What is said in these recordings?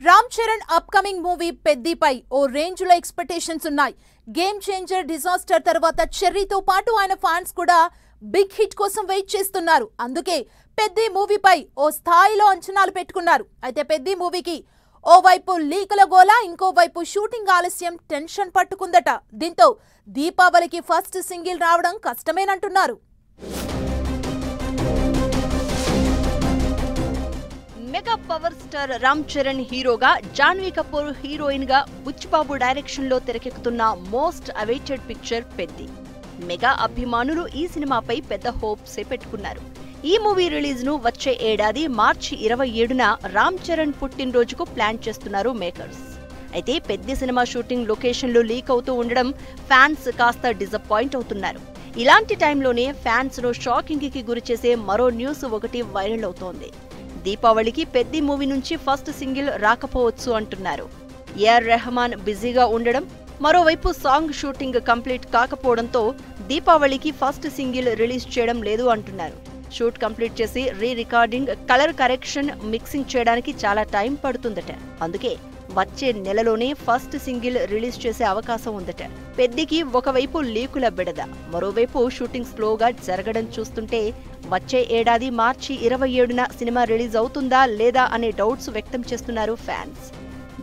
Ram Charan upcoming movie పెద్దిపై ఓ range లో expectations ఉన్నాయి. Game changer disaster తర్వాత చెర్రీతో పాటు ఆయన ఫ్యాన్స్ కూడా బిగ్ హిట్ కోసం వెయిట్ చేస్తున్నారు. అందుకే పెద్ది మూవీపై ఓ స్థాయిలో అంచనాలు పెట్టుకున్నారు. అయితే పెద్ది మూవీకి ఓవైపు లీకుల గోల, ఇంకోవైపు షూటింగ్ ఆలస్యం టెన్షన్ పట్టుకుందట. దీంతో దీపావళికి ఫస్ట్ సింగిల్ రావడం కష్టమేనంటున్నారు. Mega power star Ram Charan హీరోగా, జాన్వీ కపూర్ హీరోయిన్ గా బుచ్చిబాబు డైరెక్షన్ లో తెరకెక్కుతున్న మోస్ట్ అవైటెడ్ పిక్చర్ పెద్ది. మెగా అభిమానులు ఈ సినిమాపై పెద్ద హోప్స్ పెట్టుకున్నారు. ఈ మూవీ రిలీజ్ ను వచ్చే ఏడాది మార్చి 27న రామ్ చరణ్ పుట్టినరోజుకు ప్లాన్ చేస్తున్నారు మేకర్స్. అయితే పెద్ది సినిమా షూటింగ్ లొకేషన్లు లీక్ అవుతూ ఉండడం ఫ్యాన్స్ కాస్త డిసప్పాయింట్ అవుతున్నారు. ఇలాంటి టైంలోనే ఫ్యాన్స్ ను షాకింగ్ కి గురిచేసే మరో న్యూస్ ఒకటి వైరల్ అవుతోంది. దీపావళికి పెద్ది మూవీ నుంచి ఫస్ట్ సింగిల్ రాకపోవచ్చు అంటున్నారు. ఏఆర్ రెహమాన్ బిజీగా ఉండడం, మరోవైపు సాంగ్ షూటింగ్ కంప్లీట్ కాకపోవడంతో దీపావళికి ఫస్ట్ సింగిల్ రిలీజ్ చేయడం లేదు అంటున్నారు. షూట్ కంప్లీట్ చేసి రికార్డింగ్, కలర్ కరెక్షన్, మిక్సింగ్ చేయడానికి చాలా టైం పడుతుందట. అందుకే వచ్చే నెలలోనే ఫస్ట్ సింగిల్ రిలీజ్ చేసే అవకాశం ఉందట. పెద్దికి ఒకవైపు లీకుల బెడద, మరోవైపు షూటింగ్ స్లోగా జరగడం చూస్తుంటే వచ్చే ఏడాది మార్చి 27న సినిమా రిలీజ్ అవుతుందా లేదా అనే డౌట్స్ వ్యక్తం చేస్తున్నారు ఫ్యాన్స్.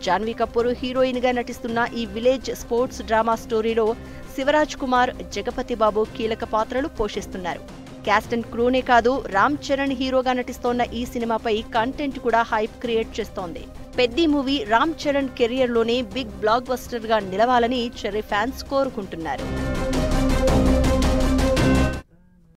జాన్వీ కపూర్ హీరోయిన్ గా నటిస్తున్న ఈ విలేజ్ స్పోర్ట్స్ డ్రామా స్టోరీలో శివరాజ్ కుమార్, జగపతి బాబు కీలక పాత్రలు పోషిస్తున్నారు. క్యాస్ట్ అండ్ క్రూనే కాదు, రామ్ చరణ్ హీరోగా నటిస్తోన్న ఈ సినిమాపై కంటెంట్ కూడా హైప్ క్రియేట్ చేస్తోంది. పెద్ది మూవీ రామ్ చరణ్ కెరియర్ లోనే బిగ్ బ్లాక్ బస్టర్ గా నిలవాలని చెర్రీ ఫ్యాన్స్ కోరుకుంటున్నారు.